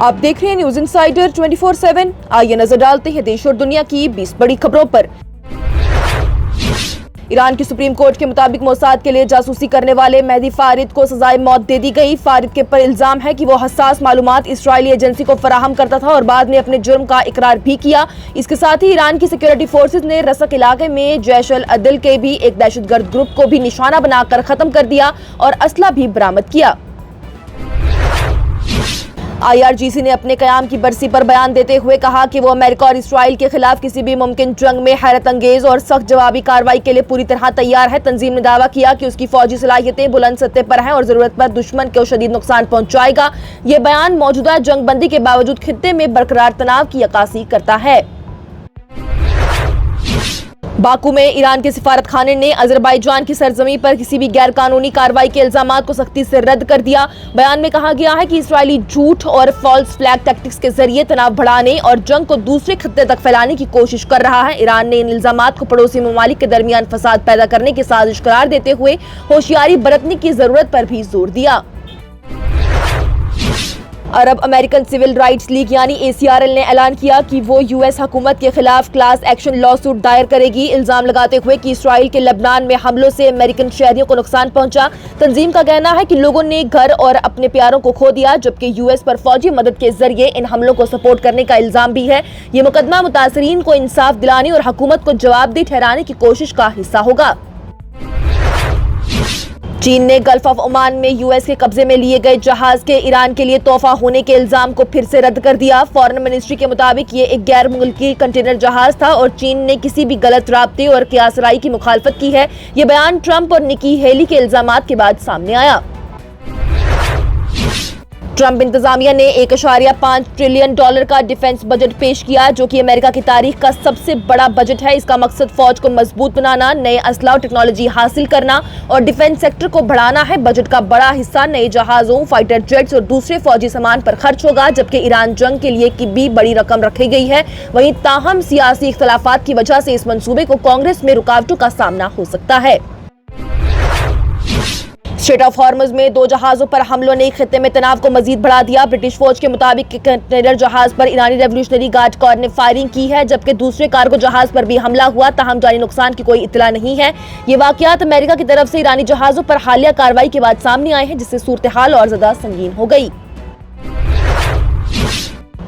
आप देख रहे हैं न्यूज इंसाइडर 24/7। आइए नजर डालते हैं देश और दुनिया की 20 बड़ी खबरों पर। ईरान की सुप्रीम कोर्ट के मुताबिक मोसाद के लिए जासूसी करने वाले मेहदी फारिद को सजाए मौत दे दी गई। फारिद के पर इल्जाम है कि वो हसास मालूमात इस्राएली एजेंसी को फराहम करता था और बाद में अपने जुर्म का इकरार भी किया। इसके साथ ही ईरान की सिक्योरिटी फोर्सेज ने रसक इलाके में जैश अल अदल के भी एक दहशतगर्द ग्रुप को भी निशाना बनाकर खत्म कर दिया और असला भी बरामद किया। IRGC ने अपने कयाम की बरसी पर बयान देते हुए कहा कि वो अमेरिका और इसराइल के खिलाफ किसी भी मुमकिन जंग में हैरत अंगेज और सख्त जवाबी कार्रवाई के लिए पूरी तरह तैयार है। तंजीम ने दावा किया कि उसकी फौजी सलाहियतें बुलंद सतह पर हैं और जरूरत पर दुश्मन को शदीद नुकसान पहुंचाएगा। ये बयान मौजूदा जंग बंदी के बावजूद खित्ते में बरकरार तनाव की अक्कासी करता है। बाकू में ईरान के सिफारत खाने ने अजरबैजान की सरजमी पर किसी भी गैर कानूनी कार्रवाई के इल्जामात को सख्ती से रद्द कर दिया। बयान में कहा गया है कि इसराइली झूठ और फॉल्स फ्लैग टैक्टिक्स के जरिए तनाव बढ़ाने और जंग को दूसरे खत्ते तक फैलाने की कोशिश कर रहा है। ईरान ने इन इल्जामात को पड़ोसी ममालिक के दरमियान फसाद पैदा करने की साजिश करार देते हुए होशियारी बरतने की जरूरत पर भी जोर दिया। अरब अमेरिकन सिविल राइट्स लीग यानी ACRL ने ऐलान किया कि वो US हुकूमत के खिलाफ क्लास एक्शन लॉ सूट दायर करेगी, इल्जाम लगाते हुए कि इसराइल के लेबनान में हमलों से अमेरिकन शहरियों को नुकसान पहुंचा। तंजीम का कहना है कि लोगों ने घर और अपने प्यारों को खो दिया, जबकि US पर फौजी मदद के जरिए इन हमलों को सपोर्ट करने का इल्जाम भी है। ये मुकदमा मुतासरीन को इंसाफ दिलाने और हुकूमत को जवाबदेह ठहराने की कोशिश का हिस्सा होगा। चीन ने गल्फ ऑफ ओमान में US के कब्जे में लिए गए जहाज के ईरान के लिए तोहफा होने के इल्जाम को फिर से रद्द कर दिया। फॉरेन मिनिस्ट्री के मुताबिक ये एक गैर मुल्की कंटेनर जहाज था और चीन ने किसी भी गलत राब्ते और कियासराई की मुखालफत की है। ये बयान ट्रंप और निकी हेली के इल्जामात के बाद सामने आया। ट्रंप इंतजामिया ने $1.5 ट्रिलियन का डिफेंस बजट पेश किया, जो कि अमेरिका की तारीख का सबसे बड़ा बजट है। इसका मकसद फौज को मजबूत बनाना, नए असला और टेक्नोलॉजी हासिल करना और डिफेंस सेक्टर को बढ़ाना है। बजट का बड़ा हिस्सा नए जहाजों, फाइटर जेट्स और दूसरे फौजी सामान पर खर्च होगा, जबकि ईरान जंग के लिए की भी बड़ी रकम रखी गई है। वहीं ताहम सियासी इख्तलाफात की वजह से इस मंसूबे को कांग्रेस में रुकावटों का सामना हो सकता है। स्ट्रेट ऑफ हॉर्मुज में 2 जहाजों पर हमलों ने खित्ते में तनाव को मजीद बढ़ा दिया। ब्रिटिश फौज के मुताबिक कंटेनर जहाज पर ईरानी रेवोल्यूशनरी गार्ड कॉर्प्स ने फायरिंग की है, जबकि दूसरे कार्गो जहाज पर भी हमला हुआ। ताहम जानी नुकसान की कोई इत्तला नहीं है। ये वाकयात अमेरिका की तरफ से ईरानी जहाजों पर हालिया कार्रवाई के बाद सामने आए हैं, जिससे सूरत हाल और ज्यादा संगीन हो गई।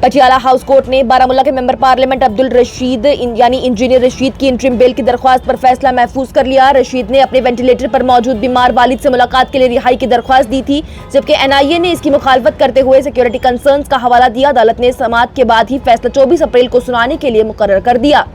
पटियाला हाउस कोर्ट ने बारामूला के मेंबर पार्लियामेंट अब्दुल रशीद यानी इंजीनियर रशीद की इंटरिम बेल की दरख्वास्त पर फैसला महफूज कर लिया। रशीद ने अपने वेंटिलेटर पर मौजूद बीमार वालिद से मुलाकात के लिए रिहाई की दरख्वास्त दी थी, जबकि NIA ने इसकी मुखालफत करते हुए सिक्योरिटी कंसर्न्स का हवाला दिया। अदालत ने समाअत के बाद ही फैसला 24 अप्रैल को सुनाने के लिए मुकर्रर कर दिया।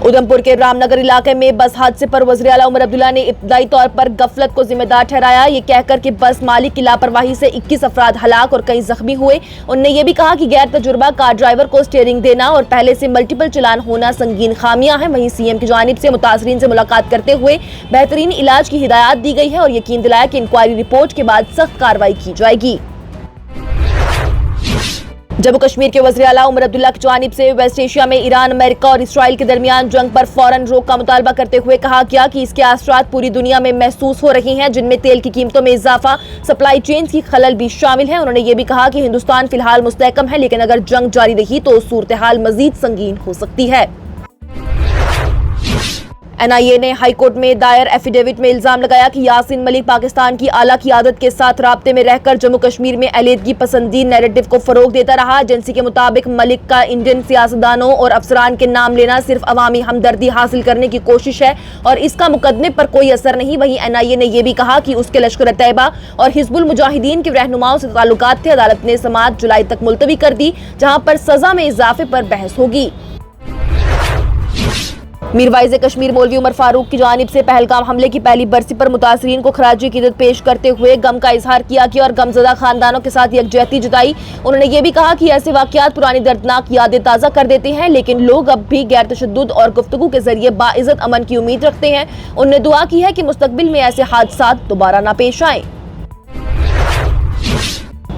उधमपुर के रामनगर इलाके में बस हादसे पर वज़ीर आला उमर अब्दुल्ला ने इब्तदाई तौर पर गफलत को जिम्मेदार ठहराया, ये कहकर कि बस मालिक की लापरवाही से 21 अफराद हलाक और कई जख्मी हुए। उन्होंने ये भी कहा कि गैर तजुर्बा कार ड्राइवर को स्टीयरिंग देना और पहले से मल्टीपल चलान होना संगीन खामियां हैं। वहीं CM की जानिब से मुतासरीन से मुलाकात करते हुए बेहतरीन इलाज की हिदायत दी गई है और यकीन दिलाया कि इंक्वायरी रिपोर्ट के बाद सख्त कार्रवाई की जाएगी। जम्मू कश्मीर के वज़ीर आला उमर अब्दुल्ला की जानिब से वेस्ट एशिया में ईरान, अमेरिका और इसराइल के दरमियान जंग पर फौरन रोक का मुतालबा करते हुए कहा गया कि इसके असरात पूरी दुनिया में महसूस हो रही हैं, जिनमें तेल की कीमतों में इजाफा, सप्लाई चेन की खलल भी शामिल है। उन्होंने ये भी कहा कि हिंदुस्तान फिलहाल मुस्तहकम है, लेकिन अगर जंग जारी रही तो सूरत हाल मजीद संगीन हो सकती है। NIA ने हाई कोर्ट में दायर एफिडेविट में इल्जाम लगाया कि यासीन मलिक पाकिस्तान की आला क़ियादत के साथ राब्ते में रहकर जम्मू कश्मीर में अलीहदगी पसंदी नैरेटिव को फरोग देता रहा। एजेंसी के मुताबिक मलिक का इंडियन सियासतदानों और अफसरान के नाम लेना सिर्फ अवामी हमदर्दी हासिल करने की कोशिश है और इसका मुकदमे पर कोई असर नहीं। वहीं NIA ने यह भी कहा कि उसके लश्कर तैयबा और हिजबुल मुजाहिदीन के रहनुमाओं से ताल्लुकात थे। अदालत ने समाअत जुलाई तक मुलतवी कर दी, जहां पर सजा में इजाफे पर बहस होगी। मीरवाइज कश्मीर मौलवी उमर फारूक की जानिब से पहलगाम हमले की पहली बरसी पर मुतासरीन को खराज अकीदत पेश करते हुए गम का इजहार किया और गमजदा खानदानों के साथ यकजहती जताई। उन्होंने ये भी कहा कि ऐसे वाकयात पुरानी दर्दनाक यादें ताज़ा कर देते हैं, लेकिन लोग अब भी गैर तशद्दुद और गुफ्तगू के जरिए बाइज्जत अमन की उम्मीद रखते हैं। उन्होंने दुआ की है कि मुस्तकबिल में ऐसे हादसात दोबारा न पेश आए।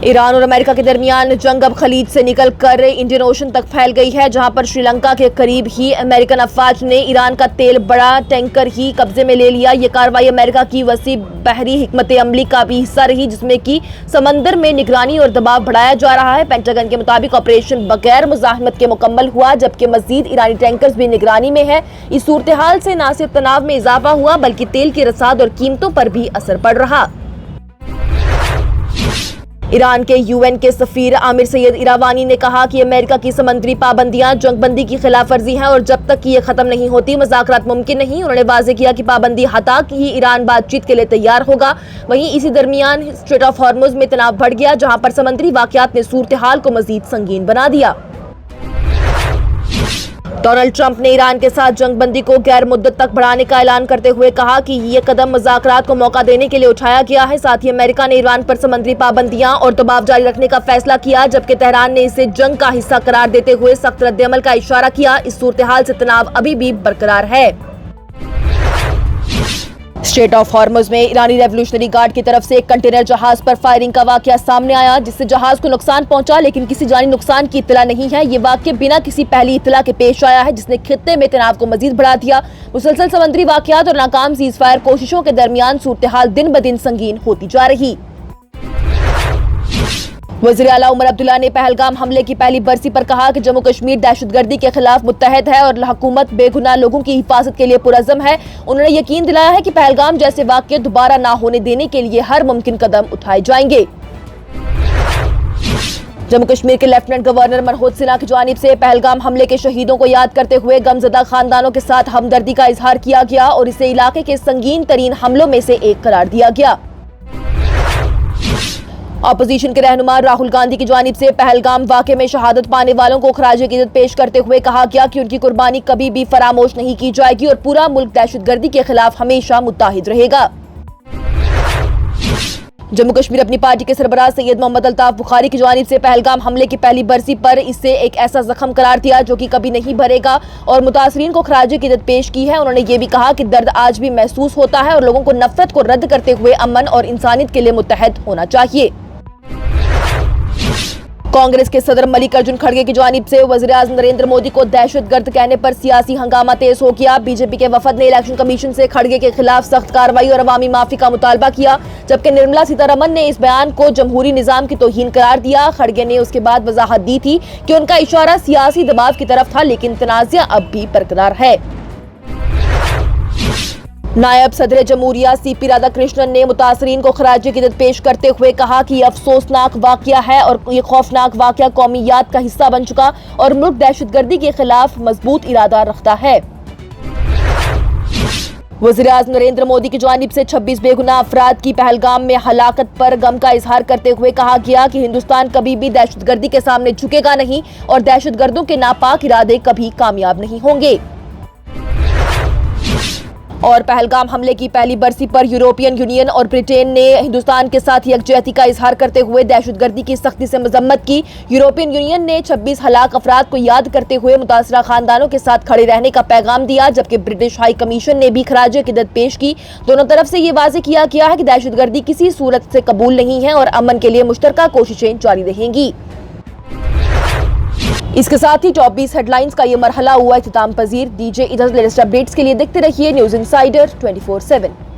ایران اور امریکہ کے درمیان جنگ اب خلیج سے نکل کر انڈین اوشن تک پھیل گئی ہے، جہاں پر سری لنکا کے قریب ہی امریکن افواج نے ایران کا تیل بڑا ٹینکر ہی قبضے میں لے لیا۔ یہ کارروائی امریکہ کی وسیع بحری حکمت عملی کا بھی حصہ رہی، جس میں کہ سمندر میں نگرانی اور دباؤ بڑھایا جا رہا ہے۔ پینٹاگن کے مطابق آپریشن بغیر مزاحمت کے مکمل ہوا، جبکہ مزید ایرانی ٹینکرز بھی نگرانی میں ہیں۔ اس صورتحال سے نہ صرف تناؤ میں اضافہ ہوا بلکہ تیل کی رساد اور قیمتوں پر بھی اثر پڑ رہا۔ ایران کے UN کے سفیر عامر سید ایراوانی نے کہا کہ امریکہ کی سمندری پابندیاں جنگ بندی کی خلاف ورزی ہیں اور جب تک کہ یہ ختم نہیں ہوتی مذاکرات ممکن نہیں۔ انہوں نے واضح کیا کہ پابندی ہٹا کے ہی ایران بات چیت کے لیے تیار ہوگا۔ وہیں اسی درمیان اسٹریٹ آف ہارمز میں تناؤ بڑھ گیا، جہاں پر سمندری واقعات نے صورتحال کو مزید سنگین بنا دیا۔ ڈونلڈ ٹرمپ نے ایران کے ساتھ جنگ بندی کو غیر مدت تک بڑھانے کا اعلان کرتے ہوئے کہا کہ یہ قدم مذاکرات کو موقع دینے کے لیے اٹھایا گیا ہے۔ ساتھ ہی امریکہ نے ایران پر سمندری پابندیاں اور دباؤ جاری رکھنے کا فیصلہ کیا، جبکہ تہران نے اسے جنگ کا حصہ قرار دیتے ہوئے سخت رد عمل کا اشارہ کیا۔ اس صورتحال سے تناؤ ابھی بھی برقرار ہے۔ اسٹریٹ آف ہارمز میں ایرانی ریولوشنری گارڈ کی طرف سے ایک کنٹینر جہاز پر فائرنگ کا واقعہ سامنے آیا، جس سے جہاز کو نقصان پہنچا، لیکن کسی جانی نقصان کی اطلاع نہیں ہے۔ یہ واقعہ بنا کسی پہلی اطلاع کے پیش آیا ہے، جس نے خطے میں تناؤ کو مزید بڑھا دیا۔ مسلسل سمندری واقعات اور ناکام سیز فائر کوششوں کے درمیان صورتحال دن بدن سنگین ہوتی جا رہی۔ وزیر اعلیٰ عمر عبداللہ نے پہلگام حملے کی پہلی برسی پر کہا کہ جموں کشمیر دہشت گردی کے خلاف متحد ہے اور حکومت بے گناہ لوگوں کی حفاظت کے لیے پرعزم ہے۔ انہوں نے یقین دلایا ہے کہ پہلگام جیسے واقعے دوبارہ نہ ہونے دینے کے لیے ہر ممکن قدم اٹھائے جائیں گے۔ جموں کشمیر کے لیفٹیننٹ گورنر منہوج سنہا کی جانب سے پہلگام حملے کے شہیدوں کو یاد کرتے ہوئے غمزدہ خاندانوں کے ساتھ ہمدردی کا اظہار کیا گیا اور اسے علاقے کے سنگین ترین حملوں میں سے ایک قرار دیا گیا۔ اپوزیشن کے رہنما راہل گاندھی کی جانب سے پہلگام واقعے میں شہادت پانے والوں کو خراج عقیدت پیش کرتے ہوئے کہا گیا کہ ان کی قربانی کبھی بھی فراموش نہیں کی جائے گی اور پورا ملک دہشت گردی کے خلاف ہمیشہ متحد رہے گا۔ جموں کشمیر اپنی پارٹی کے سربراہ سید محمد الطاف بخاری کی جانب سے پہلگام حملے کی پہلی برسی پر اسے ایک ایسا زخم قرار دیا جو کہ کبھی نہیں بھرے گا اور متاثرین کو خراج عقیدت پیش کی ہے۔ انہوں نے یہ بھی کہا کہ درد آج بھی محسوس ہوتا ہے اور لوگوں کو نفرت کو رد کرتے ہوئے امن اور انسانیت کے لیے متحد ہونا چاہیے۔ کانگریس کے صدر ملک ارجن کھڑگے کی جانب سے وزیر اعظم نریندر مودی کو دہشت گرد کہنے پر سیاسی ہنگامہ تیز ہو گیا۔ بی جے پی کے وفد نے الیکشن کمیشن سے کھڑگے کے خلاف سخت کارروائی اور عوامی معافی کا مطالبہ کیا، جبکہ نرملا سیتارمن نے اس بیان کو جمہوری نظام کی توہین قرار دیا۔ کھڑگے نے اس کے بعد وضاحت دی تھی کہ ان کا اشارہ سیاسی دباؤ کی طرف تھا، لیکن تنازع اب بھی برقرار ہے۔ نائب صدر جمہوریہ سی پی رادھا کرشنن نے متاثرین کو خراج عقیدت پیش کرتے ہوئے کہا کہ یہ افسوسناک واقعہ ہے اور یہ خوفناک واقعہ قومی یاد کا حصہ بن چکا اور ملک دہشت گردی کے خلاف مضبوط ارادہ رکھتا ہے۔ وزیر اعظم نریندر مودی کی جانب سے 26 بے گناہ افراد کی پہلگام میں ہلاکت پر غم کا اظہار کرتے ہوئے کہا گیا کہ ہندوستان کبھی بھی دہشت گردی کے سامنے جھکے گا نہیں اور دہشت گردوں کے ناپاک ارادے کبھی کامیاب نہیں ہوں گے۔ اور پہلگام حملے کی پہلی برسی پر یورپین یونین اور برٹین نے ہندوستان کے ساتھ یکجہتی کا اظہار کرتے ہوئے دہشت گردی کی سختی سے مذمت کی۔ یورپین یونین نے 26 ہلاک افراد کو یاد کرتے ہوئے متاثرہ خاندانوں کے ساتھ کھڑے رہنے کا پیغام دیا، جبکہ برٹش ہائی کمیشن نے بھی خراج عقیدت پیش کی۔ دونوں طرف سے یہ واضح کیا گیا ہے کہ دہشت گردی کسی صورت سے قبول نہیں ہے اور امن کے لیے مشترکہ کوششیں جاری رہیں گی۔ اس کے ساتھ ہی ٹاپ 20 ہیڈ لائنز کا یہ مرحلہ ہوا اختتام پذیر۔ دیجیے اجازت، لیٹسٹ اپڈیٹس کے لیے دیکھتے رہیے نیوز انسائیڈر 24/7۔